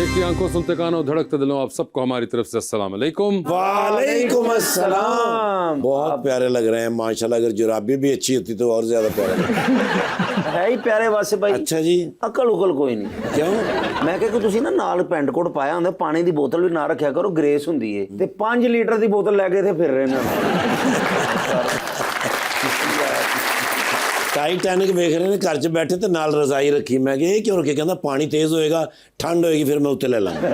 देखती आंखों सुनते कानों धड़कते दिलों, आप सबको हमारी तरफ से अस्सलाम वालेकुम। वालेकुम अस्सलाम। बहुत प्यारे लग रहे हैं माशाल्लाह। अगर जुराबी भी अच्छी होती तो और ज्यादा प्यारे है ही प्यारे वासे भाई। अच्छा जी, अकल उकल कोई नहीं। क्यों? मैं कहा कि ਤੁਸੀਂ ਨਾ ਨਾਲ ਪੈਂਟ ਕੋਟ ਪਾਇਆ ਹੁੰਦਾ, ਪਾਣੀ ਦੀ ਬੋਤਲ ਵੀ ਨਾ ਰੱਖਿਆ ਕਰੋ, ਗ੍ਰੇਸ ਹੁੰਦੀ ਏ ਤੇ 5 ਲੀਟਰ ਦੀ ਬੋਤਲ ਲੈ ਕੇ ਇੱਥੇ ਫਿਰ ਰਹੇ ਨੇ। टाइटैनिक वेख रहे ने घर च बैठे ते नाल रजाई रखी। मैं कहा क्यों रखी? कहता पानी तेज होएगा, ठंड होएगी, फिर मैं उत्ते ले लांगा।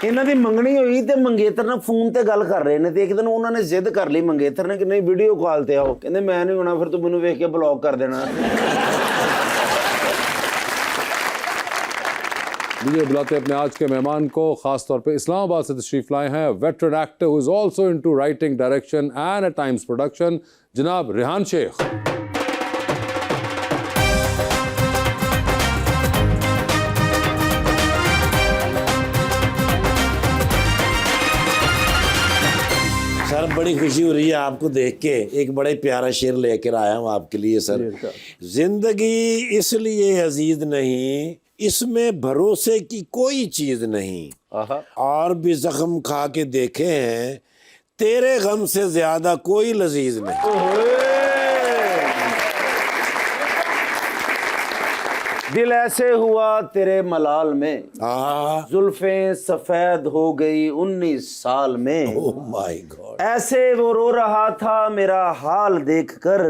ਇਹਨਾਂ ਦੀ ਮੰਗਣੀ ਹੋਈ ਤੇ ਮੰਗੇਤਰ ਨਾਲ ਫੋਨ ਤੇ ਗੱਲ ਕਰ ਰਹੇ ਨੇ ਤੇ ਇੱਕ ਦਿਨ ਉਹਨਾਂ ਨੇ ਜ਼ਿੱਦ ਕਰ ਲਈ ਮੰਗੇਤਰ ਨੇ ਕਿ ਨਹੀਂ ਵੀਡੀਓ ਕਾਲ ਤੇ ਆਓ। ਕਹਿੰਦੇ ਮੈਂ ਨਹੀਂ ਹੋਣਾ, ਫਿਰ ਤੂੰ ਮੈਨੂੰ ਵੇਖ ਕੇ ਬਲੌਕ ਕਰ ਦੇਣਾ। लीजिए बुलाते हैं अपने आज के मेहमान को, खास तौर पे इस्लामाबाद से तशरीफ लाए हैं veteran actor who is also into writing, direction and at times production, जनाब रेहान शेख। सर बड़ी खुशी हो रही है आपको देख के। एक बड़ा ही प्यारा शेर लेकर आया हूँ आपके लिए सर। जिंदगी इसलिए अजीज नहीं, इसमें भरोसे की कोई चीज नहीं, और भी जख्म खा के देखे हैं, तेरे गम से ज्यादा कोई लजीज नहीं। दिल ऐसे हुआ तेरे मलाल में, जुल्फें सफेद हो गई 19 साल में। Oh my God. ऐसे वो रो रहा था मेरा हाल देखकर,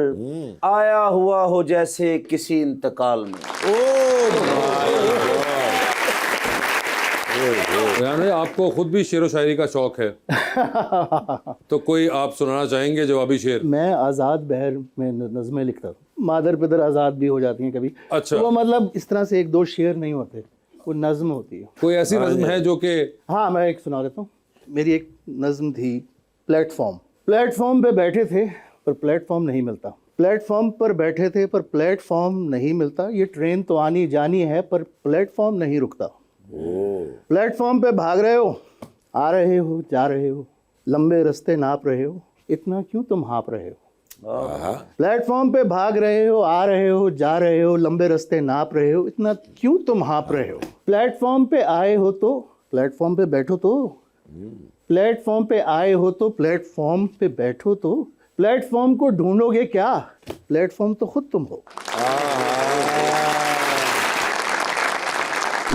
आया हुआ हो जैसे किसी इंतकाल में। रेहान भाई, आपको खुद भी शेर व शायरी का शौक है तो कोई आप सुनाना चाहेंगे जवाबी शेर? मैं आज़ाद बहर में नज़में लिखता हूँ। मादर पिदर आज़ाद भी हो जाती हैं कभी। अच्छा। तो वो मतलब इस तरह से एक दो शेर नहीं होते, वो नज़म होती है। कोई ऐसी नज़्म है जो कि हाँ, मैं एक सुना देता हूँ। मेरी एक नज़म थी, प्लेटफॉर्म। प्लेटफॉर्म पे बैठे थे पर प्लेटफॉर्म नहीं मिलता। प्लेटफॉर्म पर बैठे थे पर प्लेटफॉर्म नहीं मिलता। ये ट्रेन तो आनी जानी है पर प्लेटफॉर्म नहीं रुकता। प्लेटफॉर्म पे भाग रहे हो, आ रहे हो, जा रहे हो, लंबे रास्ते नाप रहे हो, इतना क्यों तुम हाँप रहे हो? प्लेटफॉर्म पे भाग रहे हो, आ रहे हो, जा रहे हो, लंबे रास्ते नाप रहे हो, इतना क्यों तुम हाँप रहे हो? प्लेटफॉर्म पे आए हो तो प्लेटफॉर्म पे बैठो तो, प्लेटफॉर्म पे आए हो तो प्लेटफॉर्म पे बैठो तो, प्लेटफॉर्म को ढूंढोगे क्या? प्लेटफॉर्म तो खुद तुम हो।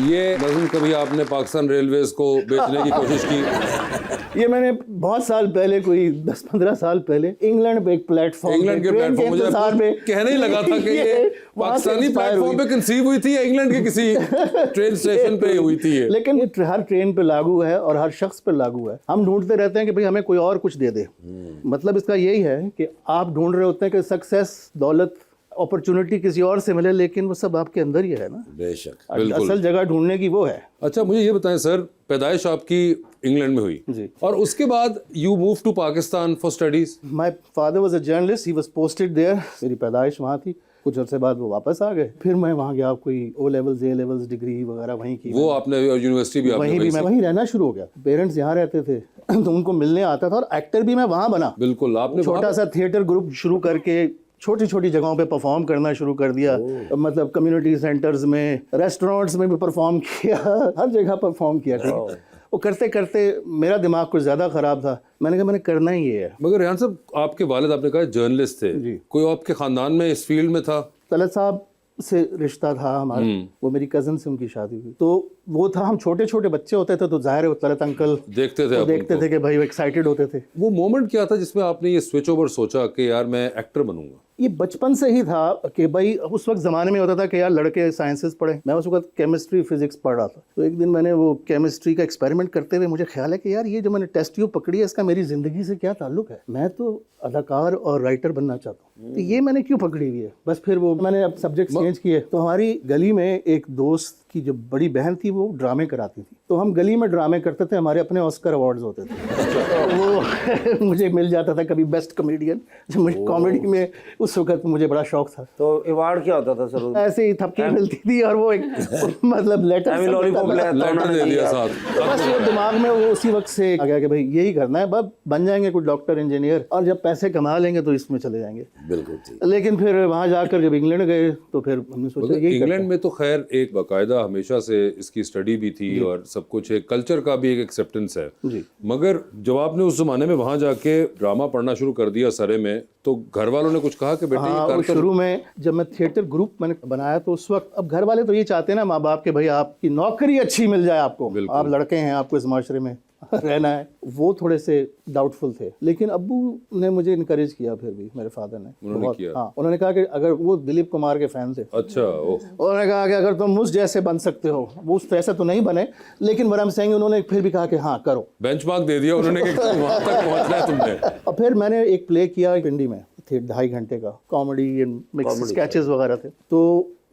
ये नज़्म कभी आपने पाकिस्तान रेलवेज को बेचने की कोशिश की? ये मैंने बहुत साल पहले, कोई 10-15 साल पहले, इंग्लैंड पे एक प्लेटफॉर्म, इंग्लैंड के प्लेटफॉर्म, मुझे कहने ही लगा था कि ये पाकिस्तानी प्लेटफॉर्म पे कंसीव हुई थी या इंग्लैंड के किसी ट्रेन स्टेशन पे हुई थी ये? लेकिन ये हर ट्रेन पे लागू है और हर शख्स पे लागू है। हम ढूंढते रहते हैं कि भाई हमें कोई और कुछ दे दे। मतलब इसका यही है कि आप ढूंढ रहे होते हैं कि सक्सेस, दौलत, अपॉर्चुनिटी किसी और से मिले, लेकिन वो सब आपके अंदर ही है ना। बेशक। असल जगह ढूंढने की वो है। अच्छा, मुझे ये बताएं सर, पैदाइश आपकी इंग्लैंड में हुई जी, और उसके बाद you move to Pakistan for studies. My father was a journalist, he was posted there. मेरी पैदाइश वहाँ थी। कुछ अर्से बाद वो वापस आ गए। फिर मैं वहाँ गया, कोई O levels, A levels, degree वगैरह वहीं की। वो आपने यूनिवर्सिटी भी आपने वहीं भी मैं वहीं रहना शुरू हो गया। पेरेंट्स यहाँ रहते थे तो उनको मिलने आता था, और एक्टर भी मैं वहाँ बना। बिल्कुल, आपने छोटा सा थिएटर ग्रुप शुरू करके छोटी छोटी जगहों पे परफॉर्म करना शुरू कर दिया। मतलब कम्युनिटी सेंटर्स में, रेस्टोरेंट्स में भी परफॉर्म किया, हर जगह परफॉर्म किया। वो करते करते मेरा दिमाग कुछ ज़्यादा ख़राब था। मैंने कहा मैंने करना ही ये है। मगर रेहान साहब, आपके वालिद आपने कहा जर्नलिस्ट थे, कोई आपके ख़ानदान में इस फील्ड में था? तलत साहब से रिश्ता था हमारा, वो मेरी कज़न से उनकी शादी हुई। तो वो था, हम छोटे छोटे बच्चे होते थे तो जाहिर है तलत अंकल देखते थे कि भाई वो एक्साइटेड होते थे। वो मोमेंट क्या था जिसमें आपने ये स्विच ओवर सोचा कि यार मैं एक्टर बनूंगा? ये बचपन से ही था कि भाई उस वक्त ज़माने में होता था कि यार लड़के साइंसेस पढ़े। मैं उस वक्त केमिस्ट्री फिजिक्स पढ़ रहा था। तो एक दिन मैंने वो केमिस्ट्री का एक्सपेरिमेंट करते हुए मुझे ख्याल है कि यार ये जो मैंने टेस्ट ट्यूब पकड़ी है, इसका मेरी ज़िंदगी से क्या ताल्लुक है? मैं तो अदाकार और राइटर बनना चाहता हूँ, तो ये मैंने क्यों पकड़ी हुई है? बस फिर वो मैंने अब सब्जेक्ट चेंज किए। तो हमारी गली में एक दोस्त की जो बड़ी बहन थी वो ड्रामे कराती थी, तो तो हम गली में ड्रामे करते थे, हमारे अपने ऑस्कर अवार्ड्स होते थे। तो वो मुझे मिल जाता था कभी बेस्ट कॉमेडियन, जो मुझे कॉमेडी में उस वक्त मुझे बड़ा शौक था। तो अवार्ड क्या होता था सर? ऐसे ही थपकी मिलती थी और वो एक मतलब लेटर लेटर दे दिया साथ। बस वो दिमाग में वो उसी वक्त से आ गया कि भाई यही करना है, बस बन जाएंगे कुछ डॉक्टर इंजीनियर, और जब पैसे कमा लेंगे तो इसमें चले जाएंगे। बिल्कुल ठीक। लेकिन फिर वहाँ जाकर जब इंग्लैंड गए तो फिर हमने सोचा यही इंग्लैंड में तो खैर एक बाकायदा हमेशा से इसकी स्टडी भी थी और सब कुछ, एक कल्चर का भी एक एक्सेप्टेंस है जी। मगर जब आपने उस जमाने में वहां जाके ड्रामा पढ़ना शुरू कर दिया सरे में, तो घर वालों ने कुछ कहा कि बेटे ये हाँ, कर वो तो शुरू में जब मैं थिएटर ग्रुप मैंने बनाया तो उस वक्त, अब घर वाले तो ये चाहते हैं ना माँ बाप के, भाई आपकी नौकरी अच्छी मिल जाए आपको, आप लड़के हैं, आपको इस माशरे में रहना है, वो थोड़े से डाउटफुल थे। लेकिन अब्बू ने मुझे इनकरेज किया, फिर भी मेरे फादर ने उन्होंने किया। हाँ, उन्होंने कहा कि अगर वो दिलीप कुमार के फैन थे, अच्छा ओह उन्होंने कहा कि अगर तुम मुझ जैसे बन सकते हो, वो उस तरह से तो नहीं बने लेकिन बरम सिंह, उन्होंने फिर भी कहा कि हाँ करो, बेंचमार्क दे दिया उन्होंने कि वहां तक पहुंचना है तुमने। और फिर मैंने एक प्ले किया पिंडी में, थे 2.5 घंटे का, कॉमेडी एंड मिक्स स्केचेस वगैरह थे। तो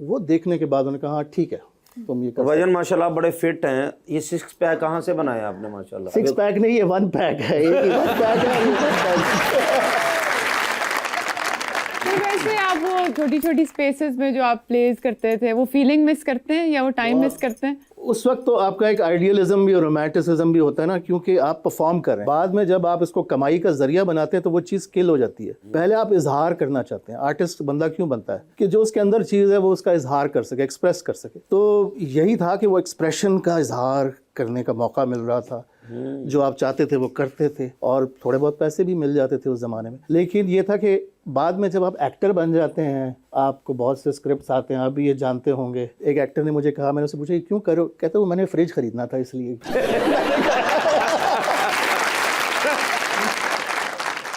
वो देखने के बाद उन्होंने कहा हाँ ठीक है तुम ये कर। वजन माशाल्लाह आप बड़े फिट हैं। ये 6 पैक कहाँ से बनाया आपने माशाल्लाह? 6 पैक नहीं, ये 1 पैक है, एक ही 1 पैक है, ये 1 पैक। तो वैसे आप वो छोटी छोटी स्पेसेस में जो आप प्लेस करते थे, वो फीलिंग मिस करते हैं या वो टाइम मिस करते हैं? उस वक्त तो आपका एक आइडियलिज्म भी और रोमांटिसिज्म भी होता है ना, क्योंकि आप परफॉर्म कर रहे हैं। बाद में जब आप इसको कमाई का जरिया बनाते हैं तो वो चीज़ किल हो जाती है। पहले आप इजहार करना चाहते हैं। आर्टिस्ट बंदा क्यों बनता है कि जो उसके अंदर चीज़ है वो उसका इजहार कर सके, एक्सप्रेस कर सके। तो यही था कि वो एक्सप्रेशन का इजहार करने का मौका मिल रहा था, जो आप चाहते थे वो करते थे, और थोड़े बहुत पैसे भी मिल जाते थे उस ज़माने में। लेकिन ये था कि बाद में जब आप एक्टर बन जाते हैं, आपको बहुत से स्क्रिप्ट्स आते हैं, आप भी ये जानते होंगे। एक एक्टर ने मुझे कहा, मैंने उससे पूछा क्यों करो, कहते वो मैंने फ्रिज खरीदना था इसलिए।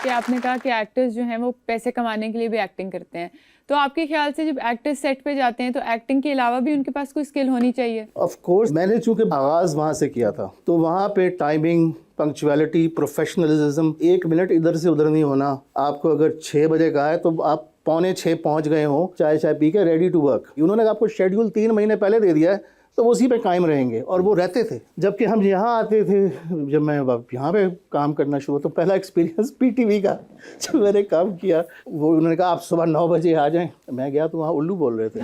कि आपने कहा कि एक्टर्स जो हैं वो पैसे कमाने के लिए भी एक्टिंग करते हैं, तो आपके ख्याल से जब एक्टर्स सेट पे जाते हैं तो एक्टिंग के अलावा भी उनके पास कोई स्किल होनी चाहिए? ऑफ कोर्स, मैंने चूंकि आगाज़ वहाँ से किया था तो वहाँ पे टाइमिंग, पंक्चुअलिटी, प्रोफेशनलिज्म, 1 मिनट इधर से उधर नहीं होना। आपको अगर 6 बजे का है तो आप 5:45 पहुँच गए हो, चाय पी के रेडी टू वर्क। उन्होंने आपको शेड्यूल 3 महीने पहले दे दिया है तो वो उसी पे कायम रहेंगे, और वो रहते थे। जबकि हम यहाँ आते थे, जब मैं यहाँ पे काम करना शुरू, तो पहला एक्सपीरियंस पीटीवी का जब मैंने काम किया, वो उन्होंने कहा आप सुबह 9 बजे आ जाएं। मैं गया तो वहाँ उल्लू बोल रहे थे,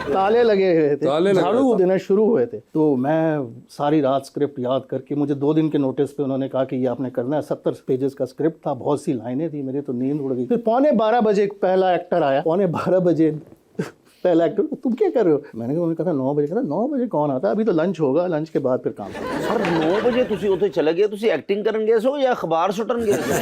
ताले लगे हुए थे, झाड़ू देना शुरू हुए थे। तो मैं सारी रात स्क्रिप्ट याद करके, मुझे 2 दिन के नोटिस पे उन्होंने कहा कि ये आपने करना है। 70 पेजेस का स्क्रिप्ट था, बहुत सी लाइनें थी, मेरी तो नींद उड़ गई। फिर 11:15 बजे पहला एक्टर आया, 11:15 बजे पहला एक्टर, तुम क्या कर रहे हो? मैंने कहा, उन्होंने कहा 9 बजे। कहता 9 बजे कौन आता है, अभी तो लंच होगा, लंच के बाद फिर काम करेंगे। सर 9 बजे ਤੁਸੀਂ ਉੱਥੇ ਚਲੇ ਗਏ, ਤੁਸੀਂ ਐਕਟਿੰਗ ਕਰਨ ਗਏ ਸੋ ਜਾਂ ਅਖਬਾਰ ਸੁੱਟਣ ਗਏ ਸੋ?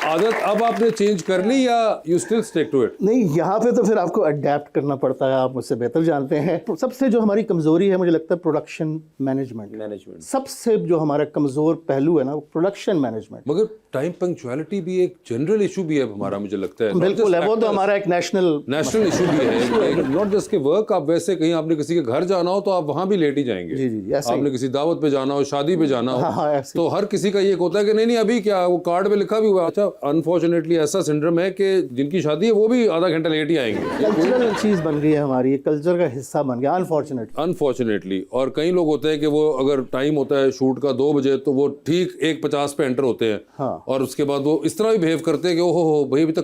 आदत अब आपने चेंज कर ली या you still stick to it? नहीं, यहाँ पे तो फिर आपको अडेप्ट करना पड़ता है, आप मुझसे बेहतर जानते हैं। सबसे जो हमारी कमज़ोरी है, मुझे लगता है प्रोडक्शन मैनेजमेंट। सबसे जो हमारा कमज़ोर पहलू है ना, वो प्रोडक्शन मैनेजमेंट। मगर टाइम पंक्चुअलिटी भी एक जनरल इशू भी है हमारा, मुझे लगता है। बिल्कुल है, वो तो हमारा एक नेशनल इशू भी है। नॉट जस्ट के वर्क, आप वैसे कहीं आपने किसी के घर जाना हो तो आप वहां भी लेट ही जाएंगे। जी, ऐसे ही। आपने किसी दावत पे जाना हो, शादी पे जाना हो, हाँ, ऐसे। तो हर किसी का ये होता है कि नहीं अभी क्या, वो कार्ड पे लिखा भी हुआ। अच्छा, अनफॉर्चुनेटली ऐसा सिंड्रोम है कि जिनकी शादी है वो भी आधा घंटा लेट ही आएंगे। कल्चरल चीज़ बन गई है हमारी, कल्चर का हिस्सा बन गया अनफॉर्चुनेटली। और कई लोग होते हैं कि वो अगर टाइम होता है शूट का 2 बजे तो वो ठीक 1:50 पे एंटर होते हैं। हाँ। और उसके बाद वो इस तरह भी बिहेव करते हैं कि ओहो भाई अभी तक